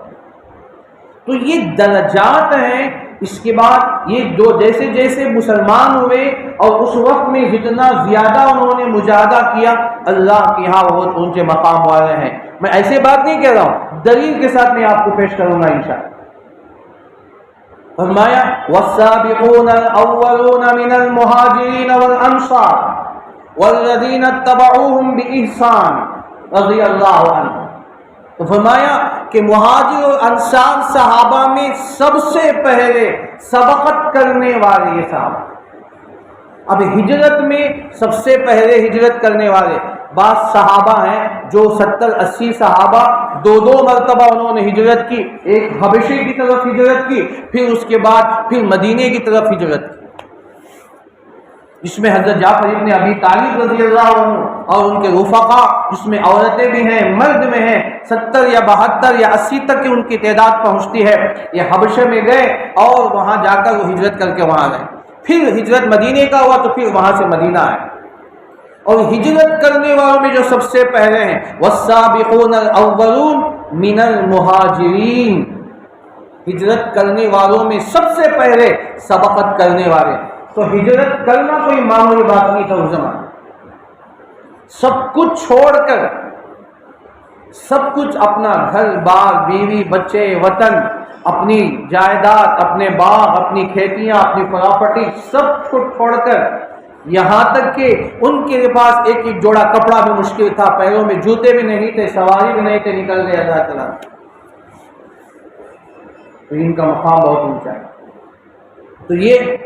تو یہ درجات ہیں۔ اس کے بعد یہ جو جیسے جیسے مسلمان ہوئے اور اس وقت میں جتنا زیادہ انہوں نے مجاہدہ کیا، اللہ کے ہاں بہت اونچے مقام والے ہیں۔ میں ایسے بات نہیں کہہ رہا ہوں، دلیل کے ساتھ میں آپ کو پیش کروں گا انشاءاللہ۔ فرمایا والسابقون الاولون من المہاجرین والانصار والذین اتبعوہم بإحسان رضی اللہ عنہ۔ تو فرمایا کہ مہاجر اور انصار صحابہ میں سب سے پہلے سبقت کرنے والے یہ صحابہ۔ اب ہجرت میں سب سے پہلے ہجرت کرنے والے بعض صحابہ ہیں جو 70-80 صحابہ 2 مرتبہ انہوں نے ہجرت کی، ایک حبشے کی طرف ہجرت کی، پھر اس کے بعد پھر مدینے کی طرف ہجرت کی، جس میں حضرت جعفر ابن ابی طالب رضی اللہ عنہ اور ان کے رفقا، جس میں عورتیں بھی ہیں مرد میں ہیں، 70 یا 72 یا 80 تک کی ان کی تعداد پہنچتی ہے۔ یہ حبشے میں گئے اور وہاں جا کر وہ ہجرت کر کے وہاں گئے، پھر ہجرت مدینے کا ہوا تو پھر وہاں سے مدینہ آئے۔ اور ہجرت کرنے والوں میں جو سب سے پہلے ہیں والسابقون الاولون من المہاجرین، ہجرت کرنے والوں میں سب سے پہلے سبقت کرنے والے۔ تو ہجرت کرنا کوئی معمولی بات نہیں تھا اس زمانے، سب کچھ چھوڑ کر، سب کچھ اپنا گھر بار بیوی بچے وطن، اپنی جائیداد، اپنے باغ، اپنی کھیتیاں، اپنی پراپرٹی سب کو چھوڑ کر، یہاں تک کہ ان کے پاس ایک ایک جوڑا کپڑا بھی مشکل تھا، پیروں میں جوتے بھی نہیں تھے، سواری بھی نہیں تھے، نکل گئے اللہ تعالیٰ۔ تو ان کا مقام بہت اونچا ہے۔ تو یہ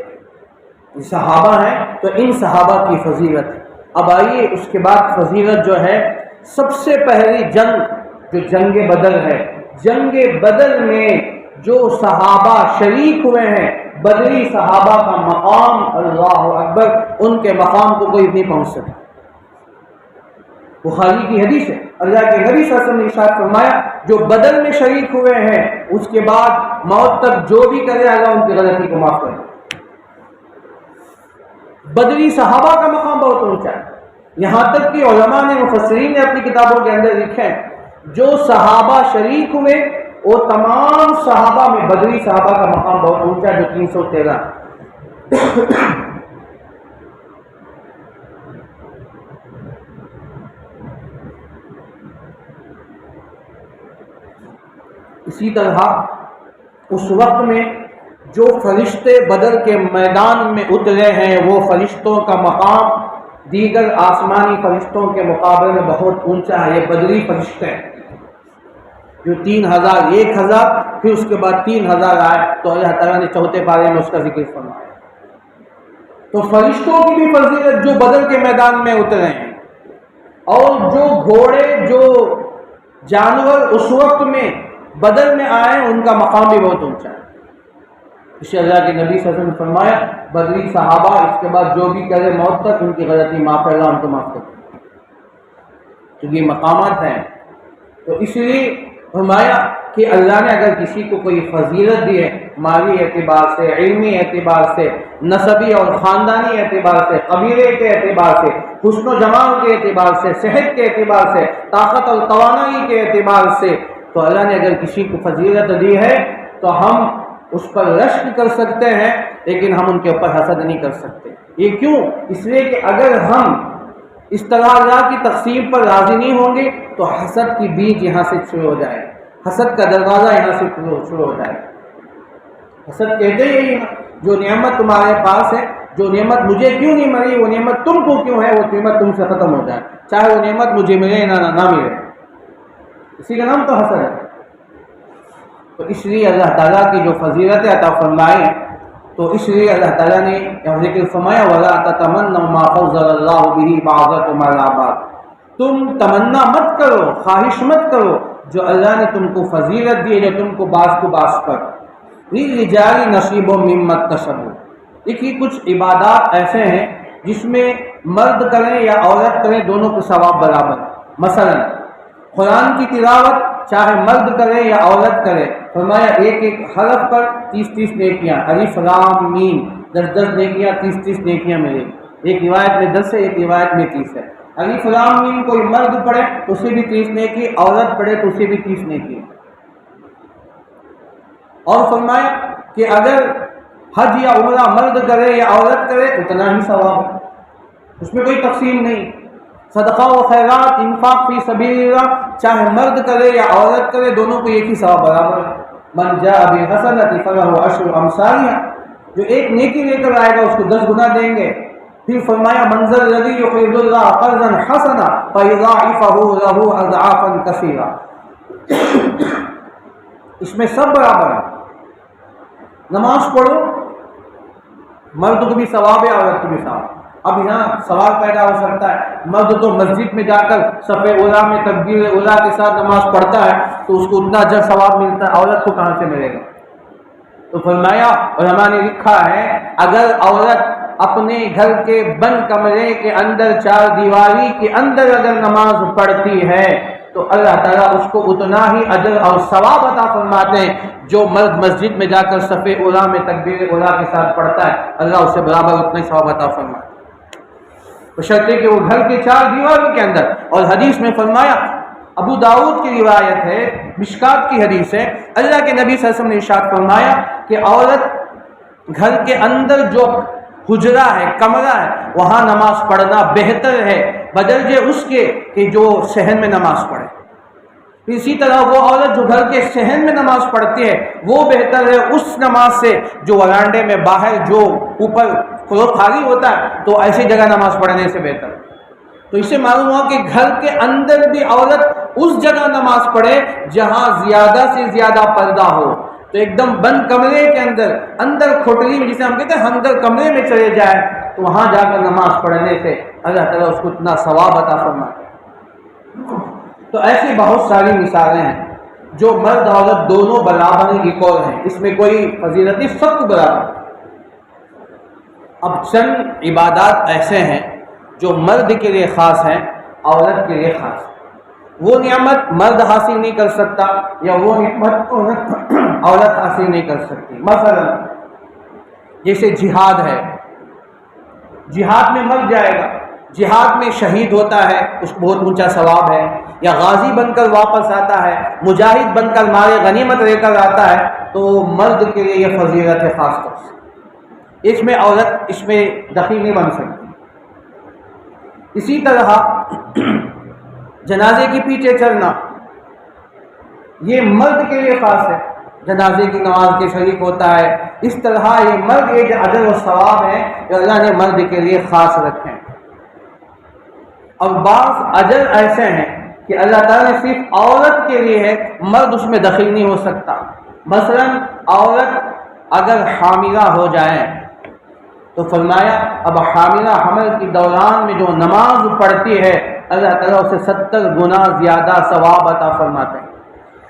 صحابہ ہیں، تو ان صحابہ کی فضیلت۔ اب آئیے اس کے بعد فضیلت جو ہے، سب سے پہلی جنگ جو جنگ بدر ہے، جنگ بدر میں جو صحابہ شریک ہوئے ہیں، بدری صحابہ کا مقام، اللہ اکبر، ان کے مقام کو کوئی نہیں پہنچ سکتا۔ بخاری کی حدیث ہے، اللہ کے نبی صلی اللہ علیہ وسلم نے ارشاد فرمایا جو بدر میں شریک ہوئے ہیں اس کے بعد موت تک جو بھی کرے اللہ ان کی غلطی کو معاف کرے۔ بدری صحابہ کا مقام بہت اونچا ہے، یہاں تک کہ علماء نے، مفسرین نے اپنی کتابوں کے اندر لکھے ہیں جو صحابہ شریک ہوئے وہ تمام صحابہ میں بدری صحابہ کا مقام بہت اونچا ہے، جو 313۔ اسی طرح اس وقت میں جو فرشتے بدر کے میدان میں اترے ہیں وہ فرشتوں کا مقام دیگر آسمانی فرشتوں کے مقابلے میں بہت اونچا ہے۔ یہ بدری فرشتے ہیں جو 3000 1000 پھر اس کے بعد 3000 آئے، تو اللہ تعالیٰ نے چوتھے پارے میں اس کا ذکر فرمایا۔ تو فرشتوں کی بھی فضیلت جو بدر کے میدان میں اترے ہیں، اور جو گھوڑے جو جانور اس وقت میں بدر میں آئے ان کا مقام بھی بہت اونچا ہے۔ اسے اللہ کے نبی صلی اللہ علیہ وسلم نے فرمایا بدری صحابہ اس کے بعد جو بھی کرے موت تک ان کی غلطی معاف ہے، اللہ ان کو معاف کرے۔ تو یہ مقامات ہیں، تو اس لیے فرمایا کہ اللہ نے اگر کسی کو کوئی فضیلت دی ہے، مالی اعتبار سے، علمی اعتبار سے، نسبی اور خاندانی اعتبار سے، قبیلے کے اعتبار سے، حسن و جمال کے اعتبار سے، صحت کے اعتبار سے، طاقت اور توانائی کے اعتبار سے، تو اللہ نے اگر کسی کو فضیلت دی ہے تو ہم اس پر رشک کر سکتے ہیں، لیکن ہم ان کے اوپر حسد نہیں کر سکتے۔ یہ کیوں؟ اس لیے کہ اگر ہم اس طرح اللہ کی تقسیم پر راضی نہیں ہوں گے تو حسد کی بیج یہاں سے شروع ہو جائے، حسد کا دروازہ یہاں سے شروع ہو جائے۔ حسد کہتے ہیں یہی جو نعمت تمہارے پاس ہے، جو نعمت مجھے کیوں نہیں ملی، وہ نعمت تم کو کیوں ہے، وہ نعمت تم سے ختم ہو جائے، چاہے وہ نعمت مجھے ملے نہ ملے، اسی کا نام تو حسد ہے۔ تو اس لیے اللہ تعالیٰ کی جو فضیلت عطا فرمائی، تو اس لیے اللہ تعالیٰ نے ذکر فرمایا وَلَا تَتَمَنَّوْا مَا فَضَّلَ اللَّهُ بِهِ بَعْضَكُمْ عَلَىٰ بَعْضٍ، تم تمنا مت کرو، خواہش مت کرو جو اللہ نے تم کو فضیلت دی ہے، جو تم کو بعض کو بعض پر۔ لِلرِّجَالِ نَصِيبٌ مِّمَّا اكْتَسَبُوا، دیکھیے کچھ عبادات ایسے ہیں جس میں مرد کریں یا عورت کریں دونوں کو ثواب برابر۔ مثلا قرآن کی تلاوت چاہے مرد کرے یا عورت کرے، فرمایا ایک ایک حرف پر 30 نیکیاں، الف لام میم 10 نیکیاں، 30 نیکیاں ملے گی۔ ایک روایت میں 10 ہے، ایک روایت میں 30 ہے۔ الف لام میم کوئی مرد پڑھے تو اسے بھی 30 نیکی، عورت پڑھے تو اسے بھی 30 نیکی۔ اور فرمایا کہ اگر حج یا عمرہ مرد کرے یا عورت کرے اتنا ہی ثواب ہے، اس میں کوئی تقسیم نہیں۔ صدقہ و خیرات، انفاق فی سبیل اللہ، چاہے مرد کرے یا عورت کرے دونوں کو ایک ہی ثواب برابر ہے۔ من جاء بالحسنۃ فلہ عشر امثالها، جو ایک نیکی لے کر آئے گا اس کو 10 گنا دیں گے۔ پھر فرمایا منزل الذی یقرض اللہ قرضا حسنا فیضاعفہ لہ اضعافا کثیرا، اس میں سب برابر ہے۔ نماز پڑھو، مرد کو بھی ثواب ہے، عورت کو بھی ثواب ہے۔ اب یہاں سوال پیدا ہو سکتا ہے، مرد تو مسجد میں جا کر صف اولیٰ میں تکبیر اولیٰ کے ساتھ نماز پڑھتا ہے تو اس کو اتنا اجر ثواب ملتا ہے، عورت کو کہاں سے ملے گا؟ تو فرمایا علماء نے لکھا ہے اگر عورت اپنے گھر کے بند کمرے کے اندر 4 دیواری کے اندر اگر نماز پڑھتی ہے تو اللہ تعالیٰ اس کو اتنا ہی اجر اور ثواب عطا فرماتے ہیں جو مرد مسجد میں جا کر صف اولیٰ میں تکبیر اولیٰ کے ساتھ پڑھتا ہے، اللہ اسے برابر اتنا ہی ثواب عطا فرماتے ہیں، بشرطے کہ وہ گھر کے 4 دیواروں کے اندر۔ اور حدیث میں فرمایا، ابو داؤد کی روایت ہے، مشکات کی حدیث ہے، اللہ کے نبی صلی اللہ علیہ وسلم نے ارشاد فرمایا کہ عورت گھر کے اندر جو حجرہ ہے، کمرہ ہے، وہاں نماز پڑھنا بہتر ہے بدرجے اس کے کہ جو صحن میں نماز پڑھے۔ اسی طرح وہ عورت جو گھر کے صحن میں نماز پڑھتی ہے وہ بہتر ہے اس نماز سے جو ورانڈے میں باہر جو اوپر فلور خالی ہوتا ہے تو ایسی جگہ نماز پڑھنے سے بہتر۔ تو اس سے معلوم ہوا کہ گھر کے اندر بھی عورت اس جگہ نماز پڑھے جہاں زیادہ سے زیادہ پردہ ہو۔ تو ایک دم بند کمرے کے اندر کھوٹلی میں، جسے ہم کہتے ہیں اندر کمرے میں چلے جائے تو وہاں جا کر نماز پڑھنے سے اللہ تعالیٰ اس کو اتنا ثواب عطا فرماتا ہے۔ تو ایسی بہت ساری مثالیں ہیں جو مرد عورت دونوں برابر ایکول ہیں، اس میں کوئی فضیلت نہیں، سب کو برابر۔ اب چند عبادات ایسے ہیں جو مرد کے لیے خاص ہیں، عورت کے لیے خاص ہیں۔ وہ نعمت مرد حاصل نہیں کر سکتا یا وہ نعمت عورت حاصل نہیں کر سکتی۔ مثلا جیسے جہاد ہے، جہاد میں مر جائے گا، جہاد میں شہید ہوتا ہے، اس کو بہت اونچا ثواب ہے، یا غازی بن کر واپس آتا ہے، مجاہد بن کر مال غنیمت لے کر آتا ہے، تو مرد کے لیے یہ فضیلت ہے خاص طور سے، اس میں عورت اس میں دخیل نہیں بن سکتی۔ اسی طرح جنازے کے پیچھے چلنا یہ مرد کے لیے خاص ہے، جنازے کی نماز کے شریک ہوتا ہے، اس طرح یہ مرد ایک اجر و ثواب ہے جو اللہ نے مرد کے لیے خاص رکھے ہیں۔ اور بعض اجر ایسے ہیں کہ اللہ تعالیٰ نے صرف عورت کے لیے ہے، مرد اس میں دخل نہیں ہو سکتا۔ مثلا عورت اگر حاملہ ہو جائے تو فرمایا اب حاملہ حمل کے دوران میں جو نماز پڑھتی ہے اللہ تعالیٰ اسے 70 گنا زیادہ ثواب عطا فرماتے ہیں۔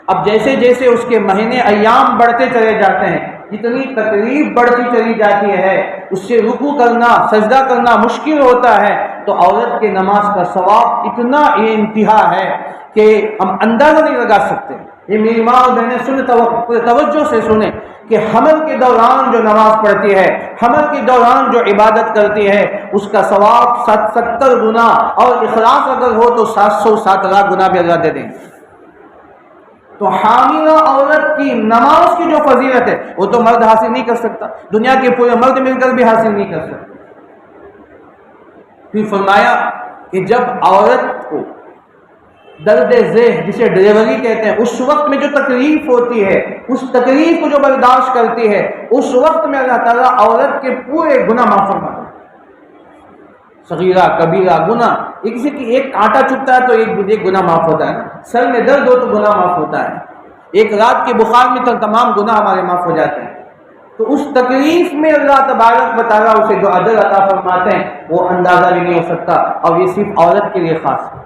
اب جیسے جیسے اس کے مہینے ایام بڑھتے چلے جاتے ہیں، جتنی تکلیف بڑھتی چلی جاتی ہے، اس سے رکوع کرنا سجدہ کرنا مشکل ہوتا ہے، تو عورت کے نماز کا ثواب اتنا انتہا ہے کہ ہم اندازہ نہیں لگا سکتے۔ یہ میری ماں اور بہنیں سنیں، توجہ سے سنیں کہ حمل کے دوران جو نماز پڑھتی ہے، حمل کے دوران جو عبادت کرتی ہے، اس کا ثواب 70 گنا، اور اخلاص اگر ہو تو 707 لاکھ گنا بھی اللہ دے دیں۔ تو حاملہ عورت کی نماز کی جو فضیلت ہے وہ تو مرد حاصل نہیں کر سکتا، دنیا کے پورے مرد مل کر بھی حاصل نہیں کر سکتے۔ پھر فرمایا کہ جب عورت کو درد ذیل جسے ڈلیوری کہتے ہیں، اس وقت میں جو تکلیف ہوتی ہے، اس تکلیف کو جو برداشت کرتی ہے، اس وقت میں اللہ تعالیٰ عورت کے پورے گناہ معاف فرماتا ہے، صغیرہ کبیرہ گناہ۔ کسی کی ایک کانٹا چبھتا ہے تو ایک گناہ معاف ہوتا ہے نا، سر میں درد ہو تو گناہ معاف ہوتا ہے، ایک رات کے بخار میں تو تمام گناہ ہمارے معاف ہو جاتے ہیں۔ تو اس تکلیف میں اللہ تبارک و تعالیٰ اسے جو اجر عطا فرماتے ہیں وہ اندازہ بھی نہیں ہو سکتا، اور یہ صرف عورت کے لیے خاص ہے۔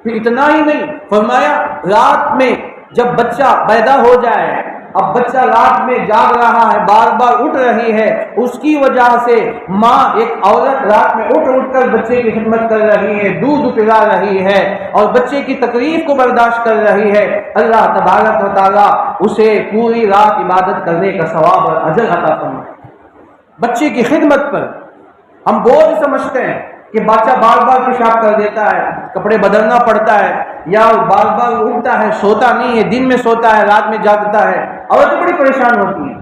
پھر اتنا ہی نہیں، فرمایا رات میں جب بچہ پیدا ہو جائے اب بچہ رات میں جاگ رہا ہے، بار بار اٹھ رہی ہے، اس کی وجہ سے ماں ایک عورت رات میں اٹھ کر بچے کی خدمت کر رہی ہے، دودھ پلا رہی ہے اور بچے کی تکلیف کو برداشت کر رہی ہے، اللہ تبارک و تعالیٰ اسے پوری رات عبادت کرنے کا ثواب اور اجر عطا فرمائے۔ بچے کی خدمت پر ہم بوجھ سمجھتے ہیں کہ بچہ بار بار پیشاب کر دیتا ہے، کپڑے بدلنا پڑتا ہے، یا بار بار اٹھتا ہے، سوتا نہیں ہے، دن میں سوتا ہے، رات میں جاگتا ہے، عورتیں بڑی پریشان ہوتی ہیں۔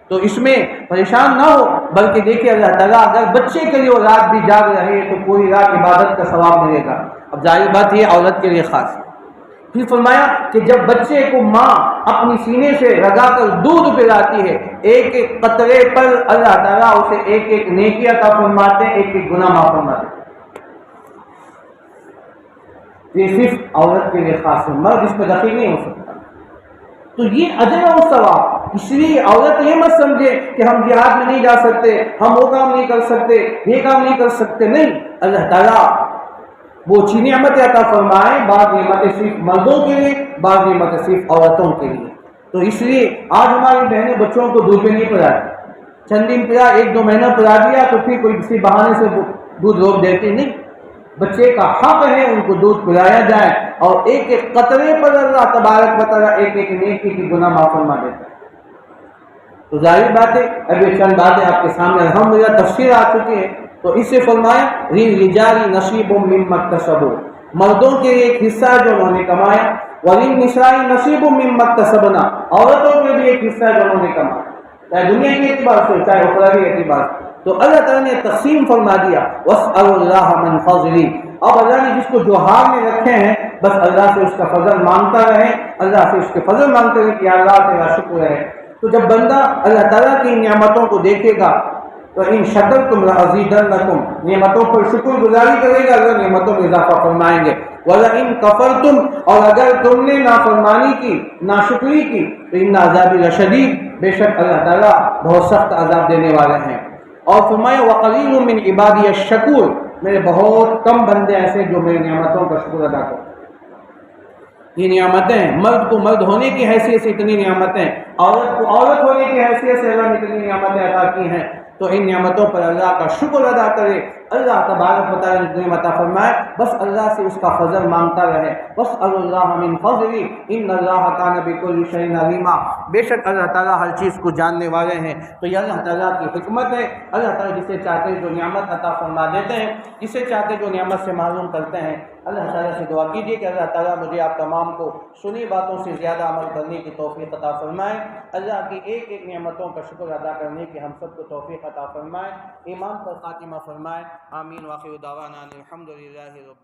تو اس میں پریشان نہ ہو، بلکہ دیکھیں اللہ تعالیٰ اگر بچے کے لیے وہ رات بھی جاگ رہے تو پوری رات عبادت کا ثواب ملے گا۔ اب ظاہر بات یہ عورت کے لیے خاص ہے۔ پھر فرمایا کہ جب بچے کو ماں اپنی سینے سے لگا کر دودھ پلاتی ہے، ایک ایک قطرے پر اللہ تعالیٰ اسے ایک ایک نیکی عطا فرماتے ہیں، ایک ایک گناہ معاف فرماتے ہیں۔ یہ صرف عورت کے لیے خاص ہے، مرد اس میں دخیل نہیں ہو سکتا۔ تو یہ اجر اور ثواب، اس لیے عورت یہ مت سمجھے کہ ہم جہاد میں نہیں جا سکتے، ہم وہ کام نہیں کر سکتے، یہ کام نہیں کر سکتے، نہیں، اللہ تعالیٰ وہ اچھی نعمتیں عطا فرمائے، بعض نعمتیں صرف مردوں کے لیے، بعض نعمتیں صرف عورتوں کے لیے۔ تو اس لیے آج ہماری بہنیں بچوں کو دودھ پہ نہیں پلاتی، چند دن پلا، ایک دو مہینہ پلا دیا تو پھر کوئی کسی بہانے سے دودھ روک دیتی، نہیں، بچے کا حق ہے ان کو دودھ پلایا جائے، اور ایک ایک قطرے پر اللہ تبارک و تعالیٰ ایک ایک نیکی کی گناہ معاف فرما دیتا ہے۔ تو ظاہر بات ہے اب یہ چند باتیں آپ کے سامنے الحمدللہ تفسیر آ چکی ہے۔ تو اس سے فرمایا للرجال نصیب مما اکتسبوا، مردوں کے لیے ایک حصہ جو انہوں نے کمایا، وللنساء نصیب مما اکتسبنا، عورتوں کے لیے ایک حصہ جو انہوں نے کمایا، چاہے دنیا کے اعتبار سے چاہے اخروی اعتبار سے۔ تو اللہ تعالیٰ نے تقسیم فرما دیا، واسألوا اللہ من فضلہ، اب اللہ نے جس کو جو ہار میں رکھے ہیں بس اللہ سے اس کا فضل مانگتا رہے، اللہ سے اس کے فضل مانگتے رہے کہ یا اللہ تیرا شکر ہے۔ تو جب بندہ اللہ تعالیٰ کی نعمتوں کو دیکھے گا تو ان شکرتم لازیدنکم، نعمتوں پر شکر گزاری کرے گا، اللہ نعمتوں میں اضافہ فرمائیں گے۔ وَلَئِن کَفَرْتُمْ، اور اگر تم نے نافرمانی کی، ناشکری کی، تو ان عذابی لشدید، بے شک اللہ تعالیٰ بہت سخت عذاب دینے والے ہیں۔ اور فرمایا وَقَلِيلٌ مِّنْ عِبَادِيَ الشَّكُورُ، میرے بہت کم بندے ایسے جو میری نعمتوں کا شکر ادا کرتے۔ یہ نعمتیں مرد کو مرد ہونے کی حیثیت سے اتنی نعمتیں، عورت کو عورت ہونے کی حیثیت سے اللہ نے اتنی نعمتیں عطا کی ہیں، تو ان نعمتوں پر اللہ کا شکر ادا کرے، اللہ تبارک و تعالیٰ نے نعمت عطا فرمائے، بس اللہ سے اس کا فضل مانگتا رہے۔ واسألوا اللہ من فضلہ ان اللہ کان بکل شیء علیما، بے شک اللہ تعالیٰ ہر چیز کو جاننے والے ہیں۔ تو یہ اللہ تعالیٰ کی حکمت ہے، اللہ تعالیٰ جسے چاہتے جو نعمت عطا فرما دیتے ہیں، جسے چاہتے جو نعمت سے معلوم کرتے ہیں۔ اللہ تعالیٰ سے دعا کیجیے کہ اللہ تعالیٰ مجھے آپ تمام کو سنی باتوں سے زیادہ عمل کرنے کی توفیق عطا فرمائے، اللہ کی ایک ایک نعمتوں کا شکر ادا کرنے کی ہم سب کو توفیق عطا فرمائے، ایمان پر خاتمہ فرمائے، آمین۔ واخر دعوانا الحمدللہ رب